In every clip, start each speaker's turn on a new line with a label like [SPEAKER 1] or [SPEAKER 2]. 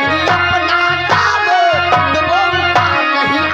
[SPEAKER 1] नहीं अपना काम तो बोलता नहीं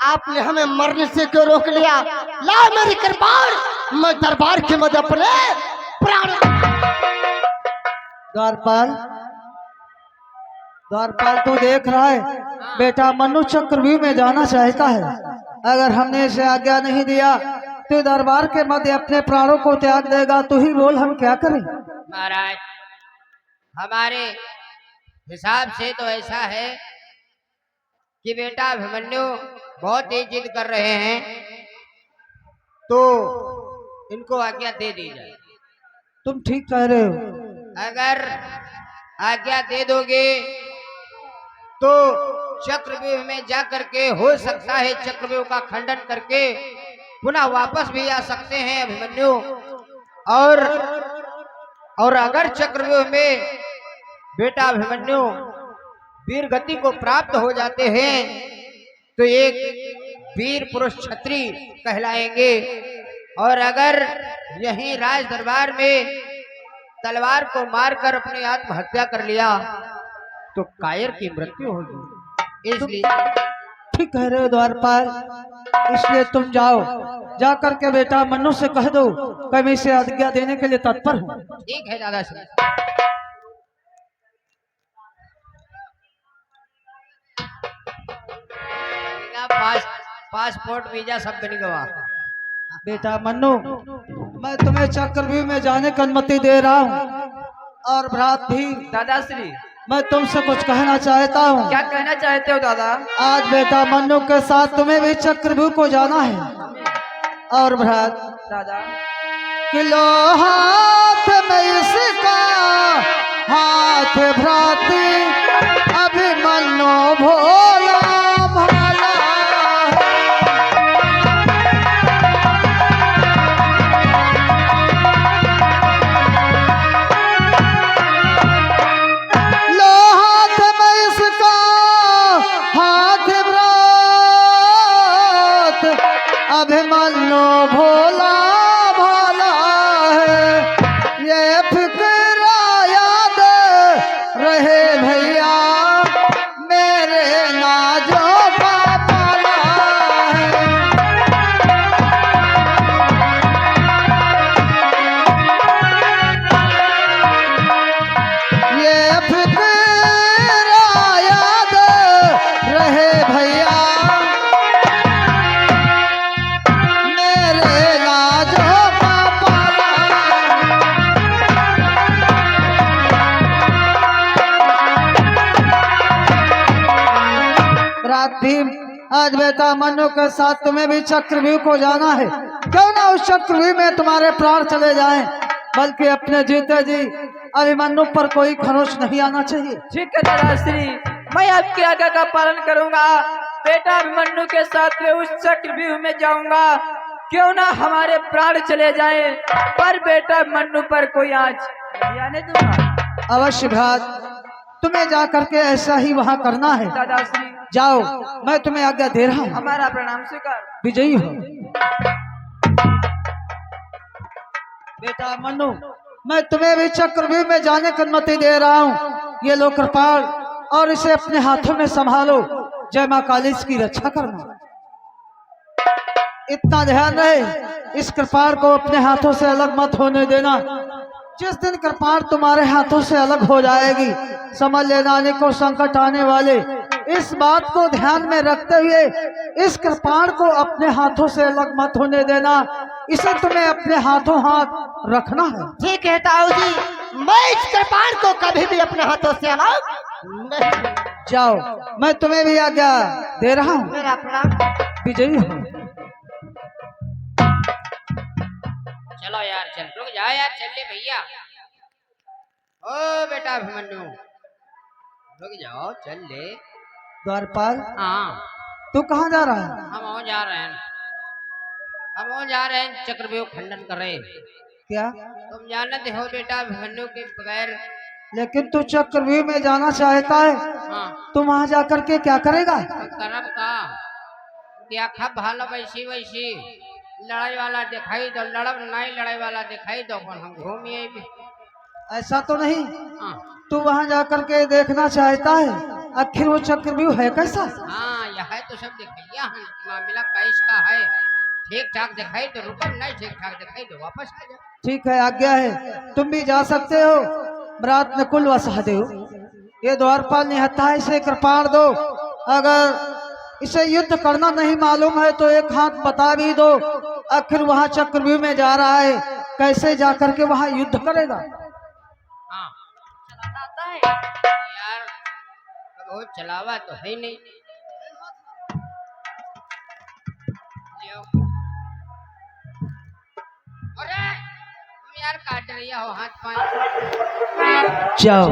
[SPEAKER 1] आपने हमें मरने से क्यों रोक लिया? ला मेरी कृपाण, मैं दरबार के मध्य अपने प्राण।
[SPEAKER 2] द्वारपाल, द्वारपाल तो देख रहा है बेटा मनु चक्रव्यूह में जाना चाहता है। अगर हमने इसे आज्ञा नहीं दिया तो दरबार के मध्य अपने प्राणों को त्याग देगा। तो ही बोल हम क्या करें?
[SPEAKER 3] महाराज, हमारे हिसाब से तो ऐसा है कि बेटा अभिमन्यु बहुत तेज जिद कर रहे हैं, तो इनको आज्ञा दे दी जाए।
[SPEAKER 2] तुम ठीक कह रहे हो।
[SPEAKER 3] अगर आज्ञा दे दोगे तो चक्रव्यूह में जा करके हो सकता है चक्रव्यूह का खंडन करके पुनः वापस भी आ सकते हैं अभिमन्यु। और अगर चक्रव्यूह में बेटा अभिमन्यु वीर गति को प्राप्त हो जाते हैं तो एक वीर पुरुष क्षत्रिय कहलाएंगे। और अगर यहीं राज दरबार में तलवार को मारकर अपनी आत्महत्या कर लिया तो कायर की मृत्यु होगी। इसलिए
[SPEAKER 2] ठीक कह रहे हो द्वारपाल, इसलिए तुम जाओ, जाकर के बेटा मनु से कह दो कि मैं इसे आज्ञा देने के लिए तत्पर हूँ।
[SPEAKER 3] ठीक है दादाश्री। पासपोर्ट वीजा सब बनी गवा।
[SPEAKER 2] बेटा मनु, मैं तुम्हें चक्रव्यूह में जाने की अनुमति दे रहा हूँ। और भ्रात भी,
[SPEAKER 4] दादाश्री
[SPEAKER 2] मैं तुमसे कुछ कहना चाहता हूँ।
[SPEAKER 4] क्या कहना चाहते हो दादा?
[SPEAKER 2] आज बेटा मन्नू के साथ तुम्हें भी चक्रव्यूह को जाना है। और भ्रात
[SPEAKER 4] दादा
[SPEAKER 2] किलो हाथ में इसका हाथ भ्राती अभिमन्यु भोला भाला लो हाथ में इसका हाथ भ्रात अभिमन्यु भोला भाला है। ये फिक्रा याद रहे भैया मेरे नाजों का पाला है। ये फिक्रा याद रहे भैया मेरे नाजों का पाला। रात भीम, आज बेटा मनु के साथ तुम्हें भी चक्रव्यूह को जाना है। क्यों ना उस चक्रव्यूह में तुम्हारे प्राण चले जाएं, बल्कि अपने जीते जी अभिमन्यु पर कोई खरोच नहीं आना चाहिए।
[SPEAKER 4] ठीक है दादाश्री, मैं आपकी आज्ञा का पालन करूंगा। बेटा अभिमन्यु के साथ में उस चक्रव्यूह में जाऊंगा। क्यों ना हमारे प्राण चले जाएं, पर बेटा अभिमन्यु पर कोई आँच नहीं आने दूंगा।
[SPEAKER 2] अवश्य भ्रात, तुम्हें जा करके ऐसा ही वहाँ करना है।
[SPEAKER 4] दादाश्री
[SPEAKER 2] जाओ, मैं तुम्हें आज्ञा दे रहा हूँ।
[SPEAKER 4] हमारा प्रणाम स्वीकार।
[SPEAKER 2] विजयी हो बेटा मनु, मैं तुम्हें भी चक्रव्यूह में जाने की अनुमति दे रहा हूँ। ये लो कृपाल और इसे अपने हाथों में संभालो। जय माँ काली की रक्षा करना। इतना ध्यान रहे, इस कृपाल को अपने हाथों से अलग मत होने देना। जिस दिन कृपाल तुम्हारे हाथों से अलग हो जाएगी, समझ लेना अनेकों संकट आने वाले। इस बात को ध्यान में रखते हुए इस कृपाल को अपने हाथों से अलग मत होने देना। इसे तुम्हें अपने हाथों हाथ रखना है।
[SPEAKER 1] ठीक है ताऊ जी, मैं इस कृपाण को कभी भी अपने हाथों से अलग नहीं।
[SPEAKER 2] जाओ, मैं तुम्हें भी आज्ञा दे रहा हूँ।
[SPEAKER 1] मेरा प्रणाम।
[SPEAKER 2] विजयी हो
[SPEAKER 3] चलो यार, चल रुक जाओ यार, चल ले भैया। ओ बेटा अभिमन्यु, रुक जाओ, चल ले।
[SPEAKER 2] द्वारपाल,
[SPEAKER 3] हाँ,
[SPEAKER 2] तू कहाँ जा रहा है?
[SPEAKER 3] हम और जा रहे हैं, हम और जा रहे हैं चक्रव्यूह खंडन कर रहे हैं।
[SPEAKER 2] क्या?
[SPEAKER 3] तुम जानते हो बेटा अभिमन्यु के बगैर।
[SPEAKER 2] लेकिन तू चक्रव्यूह में जाना चाहता है,
[SPEAKER 3] हाँ,
[SPEAKER 2] तू वहाँ जाकर के क्या करेगा?
[SPEAKER 3] करब का क्या खब भालो वैसी वैसी लड़ाई वाला दिखाई दो, लड़ब नहीं लड़ाई वाला दिखाई दो, हम घूमिए भी।
[SPEAKER 2] ऐसा तो नहीं,
[SPEAKER 3] हाँ
[SPEAKER 2] तू वहाँ जाकर के देखना चाहता है आखिर वो चक्रव्यूह है कैसा?
[SPEAKER 3] हाँ, यह तो सब दिखाइया है, मामला कैसा है। ठीक ठाक दिखाई तो रुको, नहीं ठीक ठाक दिखाई तो वापस आ जाओ।
[SPEAKER 2] ठीक है, आज्ञा है, तुम भी जा सकते हो। भ्रात नकुल व सहदेव, ये द्वारपाल निहत्था है, इसे कृपाण दो। अगर इसे युद्ध करना नहीं मालूम है तो एक हाथ बता भी दो। आखिर वहाँ चक्रव्यूह में जा रहा है, कैसे जा करके वहाँ युद्ध करेगा?
[SPEAKER 3] हाँ चलाता है यार, बहुत चलावा तो है नहीं। अरे तुम यार काट रही हो हाथ पांव।
[SPEAKER 2] जाओ,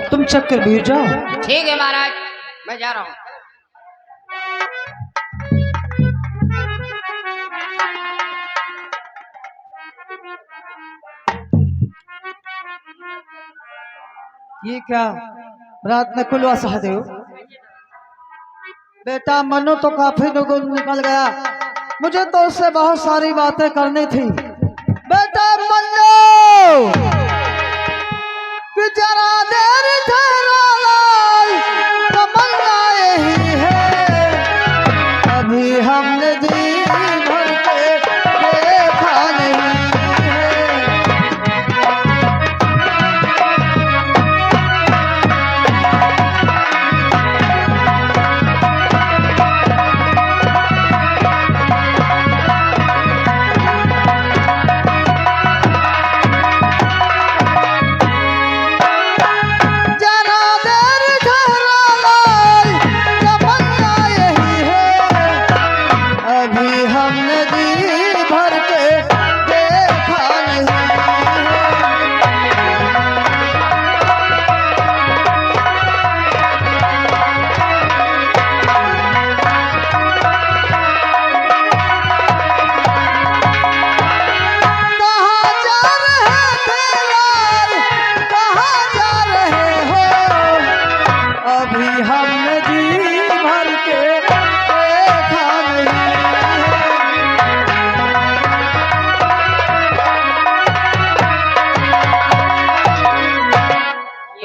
[SPEAKER 2] तुम चक्रव्यूह जाओ।
[SPEAKER 3] ठीक है महाराज, मैं जा रहा हूँ।
[SPEAKER 2] ये क्या? भ्रात नकुल व सहदेव, बेटा मनु तो काफी निकल गया, मुझे तो उससे बहुत सारी बातें करनी थी। बेटा मनु, कि जरा देर ठहरो लाल, तमन्ना यही है, अभी हमने जी भर के देखा नहीं है।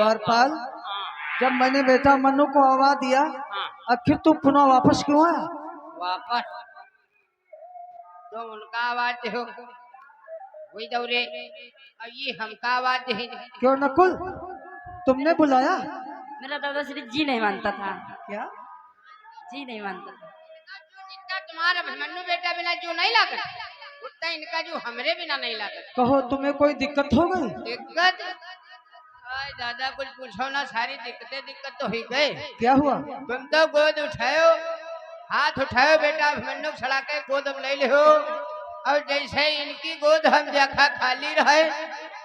[SPEAKER 2] द्वारपाल, जब मैंने बेटा मन्नू को आवाज दिया, आखिर तू पुनः वापस क्यों आया?
[SPEAKER 3] वापस तो उनका आवाज हो वही दौरे, अब ये हमका आवाज दे।
[SPEAKER 2] क्यों नकुल, तुमने बुलाया?
[SPEAKER 5] मेरा दादाश्री जी नहीं मानता था,
[SPEAKER 2] क्या?
[SPEAKER 5] जी नहीं मानता था।
[SPEAKER 3] जितना तुम्हारा अभिमन्यु बेटा बिना जो नहीं लागत, उतना इनका जो हमरे बिना नहीं लागत।
[SPEAKER 2] कहो तुम्हें कोई दिक्कत हो गई?
[SPEAKER 3] दिक्कत? आय दादा कुछ पूछो ना, सारी दिक्कत तो ही गए।
[SPEAKER 2] क्या हुआ?
[SPEAKER 3] तुम तो गोद उठायो, हाथ उठायो बेटा अभिमन्यु को छड़ा के गोद में ले लो, और जैसे इनकी गोद हम देखा खाली रहे,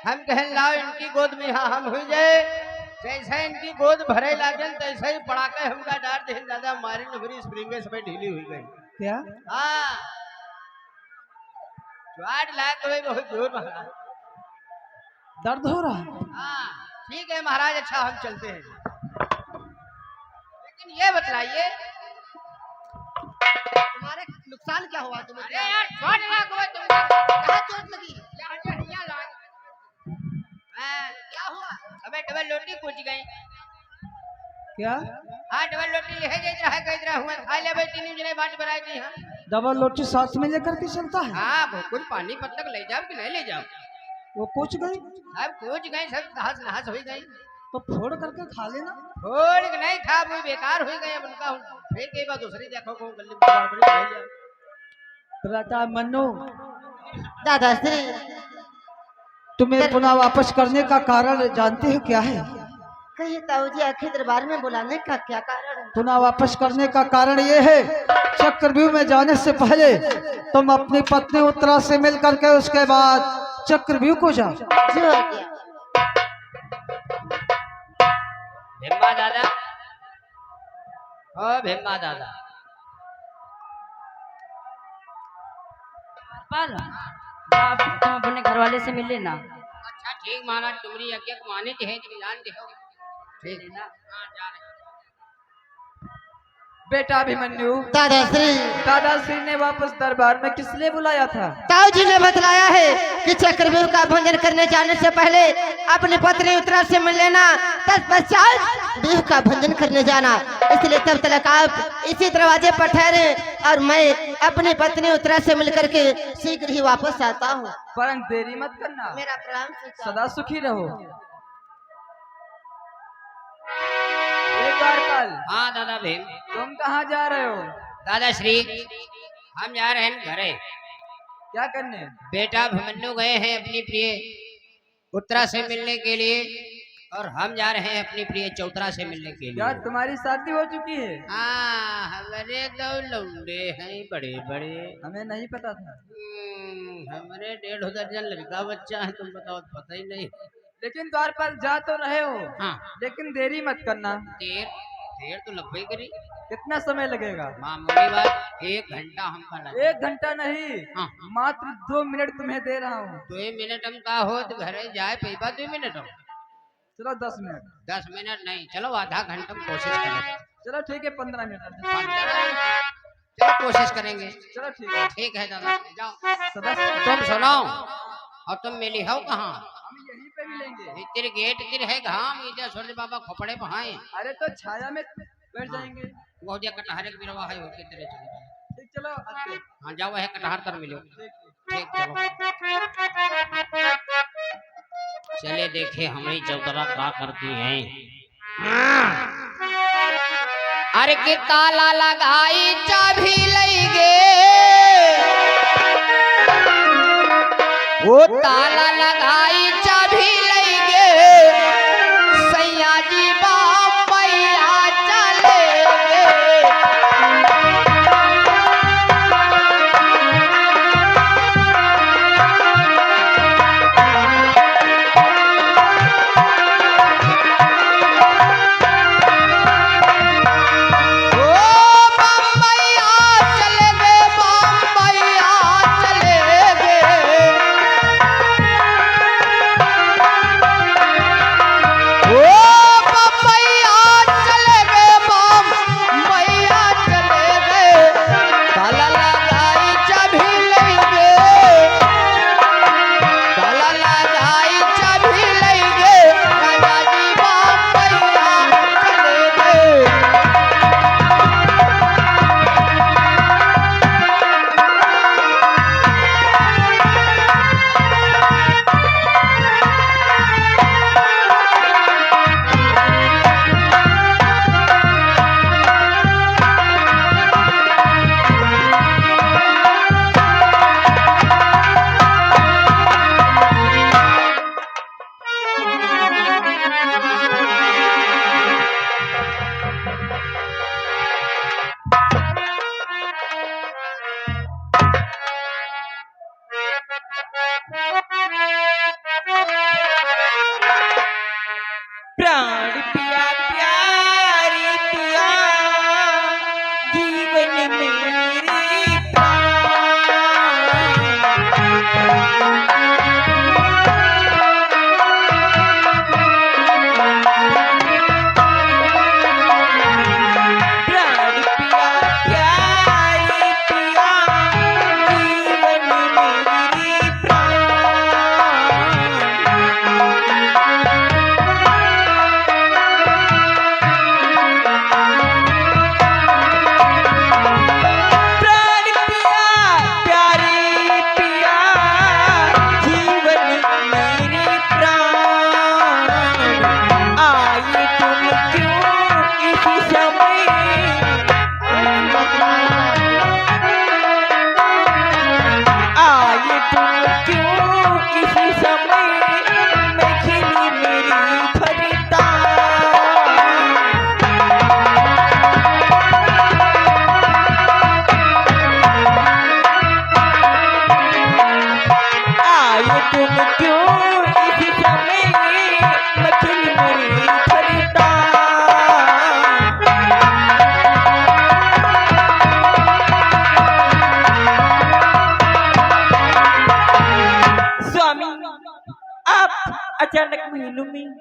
[SPEAKER 3] हम कहन लाओ इनकी गोद में यहाँ हम हो जाए। जैसे इनकी गोद भरे लागन तैसे ही पड़ा के हमका डार दे दादा, मारी नबरी स्प्रिंग सब ढीली हुई गई।
[SPEAKER 2] क्या?
[SPEAKER 3] हाँ ज्वार लाग गई, बहुत जोर महाराज।
[SPEAKER 2] दर्द हो रहा है?
[SPEAKER 3] हाँ ठीक है महाराज, अच्छा हम चलते हैं। लेकिन ये बतलाइए
[SPEAKER 1] तुम्हारे नुकसान क्या हुआ तुम्हें?
[SPEAKER 3] अरे यार चोट लग गई तुमको।
[SPEAKER 1] कहाँ चोट लगी?
[SPEAKER 3] यहाँ लग। हाँ,
[SPEAKER 1] क्या हुआ?
[SPEAKER 3] अबे डबल लोटी कुछ गई।
[SPEAKER 2] क्या?
[SPEAKER 3] हाँ डबल लोटी ले जाइत रहा कह रहा हुआ, खा ले बेटी न्यूज ने बात बनाई थी। हाँ
[SPEAKER 2] डबल लोटी साथ में लेकर के चलता है?
[SPEAKER 3] हाँ वो कुछ पानी पत तक ले जाओ कि नहीं ले जाओ?
[SPEAKER 2] वो कुछ गई
[SPEAKER 3] सब कुछ गई, सब नहास नहास हो गई।
[SPEAKER 2] तो फोड़ करके खा लेना।
[SPEAKER 3] थोड़ी नहीं खा, वो बेकार हो गई। अब उनका फिर कई बार दूसरी देखो को गली में गड़बड़ी हो जाए।
[SPEAKER 2] बेटा मन्नू,
[SPEAKER 1] दादाश्री,
[SPEAKER 2] तुम्हें पुनः वापस करने का कारण जानते हो क्या है?
[SPEAKER 1] कहीं ताऊजी आखिर दरबार में बुलाने का क्या कारण है?
[SPEAKER 2] पुनः वापस करने का कारण ये है, चक्रव्यूह में जाने से पहले तुम अपनी पत्नी उत्तरा से मिल करके उसके बाद चक्रव्यूह को जाओ।
[SPEAKER 1] जो हो गया।
[SPEAKER 3] भीमा दादा, ओ भीमा दादा,
[SPEAKER 5] पाल आप तुम अपने घर वाले से मिल लेना।
[SPEAKER 3] अच्छा ठीक महाराज, तुम्हारी यज्ञ को माने थे जान दे ठीक है ना। हाँ जा रहे।
[SPEAKER 4] बेटा अभिमन्यु,
[SPEAKER 1] दादाश्री,
[SPEAKER 4] दादाश्री ने वापस दरबार में किस लिए बुलाया था?
[SPEAKER 1] ताऊजी ने बतलाया है कि चक्रव्यूह का भंजन करने जाने से पहले अपनी पत्नी उत्तरा से मिल लेना, तत्पश्चात व्यूह का भंजन करने जाना। इसलिए तब तक आप इसी दरवाजे पर ठहरे और मैं अपनी पत्नी उत्तरा से मिलकर के शीघ्र ही वापस आता हूँ।
[SPEAKER 4] परंतु देरी मत करना,
[SPEAKER 1] मेरा प्रणाम स्वीकार।
[SPEAKER 4] सदा सुखी रहो। एक बार कल
[SPEAKER 3] हाँ दादा भीम।
[SPEAKER 4] तुम कहाँ जा रहे हो?
[SPEAKER 3] दादा श्री, हम जा रहे हैं घरे।
[SPEAKER 4] क्या करने?
[SPEAKER 3] बेटा अभिमन्यु गए हैं अपनी प्रिय उत्तरा से मिलने के लिए, और हम जा रहे हैं अपनी प्रिय चौतरा से मिलने के
[SPEAKER 4] क्या
[SPEAKER 3] लिए।
[SPEAKER 4] तुम्हारी शादी हो चुकी है?
[SPEAKER 3] हाँ हमारे दो लौंडे हैं बड़े बड़े।
[SPEAKER 4] हमें नहीं पता था।
[SPEAKER 3] हमारे 1.5 दर्जन लड़का बच्चा है, तुम बताओ पता ही नहीं।
[SPEAKER 4] लेकिन द्वार पर जा तो रहे हो,
[SPEAKER 3] हाँ
[SPEAKER 4] लेकिन देरी मत करना।
[SPEAKER 3] देर देर तो लगभग करी,
[SPEAKER 4] कितना समय लगेगा?
[SPEAKER 3] मामूली बात 1 घंटा हमका लगा।
[SPEAKER 4] 1 घंटा नहीं,
[SPEAKER 3] हाँ
[SPEAKER 4] मात्र 2 मिनट तुम्हें दे रहा हूँ।
[SPEAKER 3] 2 मिनट हम का हो तो घरे जाए पैबा 2 मिनट हम।
[SPEAKER 4] चलो 10 मिनट।
[SPEAKER 3] 10 मिनट नहीं, चलो आधा घंटा हम कोशिश करेंगे।
[SPEAKER 4] चलो ठीक है, 15 मिनट।
[SPEAKER 3] चलो कोशिश करेंगे।
[SPEAKER 4] चलो ठीक है।
[SPEAKER 3] ठीक है दादा जाओ।
[SPEAKER 4] सदा
[SPEAKER 3] तुम सुनो, और तुम मिली हो कहाँ?
[SPEAKER 4] हम यहीं पे मिलेंगे।
[SPEAKER 3] तेरे गेट तिर है घाम, इधर सूर्य बाबा खोपड़े पहाए।
[SPEAKER 4] अरे तो छाया में बैठ जाएंगे।
[SPEAKER 3] वो दिया कटहरे के बिरवा है होके तेरे चले जाए।
[SPEAKER 4] ठीक, चलो आते।
[SPEAKER 3] हाँ जाओ है कटहर तर मिलो। ठीक चलो चले देखे हमारी चौतरा क्या करती है। अरे के ताला लगाई चाबी लई गे, वो ताला लगाई चाबी लई गे, सैया जी बापैया चले गे।
[SPEAKER 4] अचानक महीनों में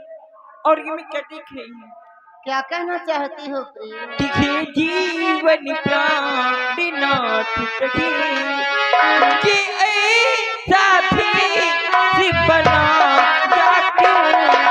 [SPEAKER 4] और ये मैं क्या देख रही हूँ?
[SPEAKER 1] क्या कहना चाहती हो प्रिय?
[SPEAKER 4] दिखे जीवन प्राण नाथ कहे कि ऐसा भी बना या क्यों?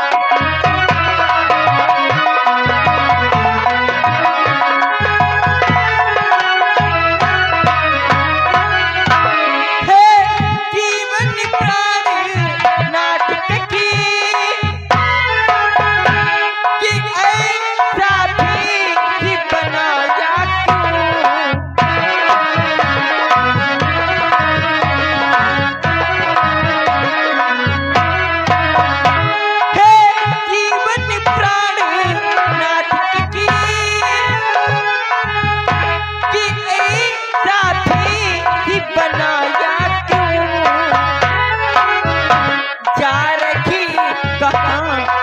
[SPEAKER 4] जा रखी कहाँ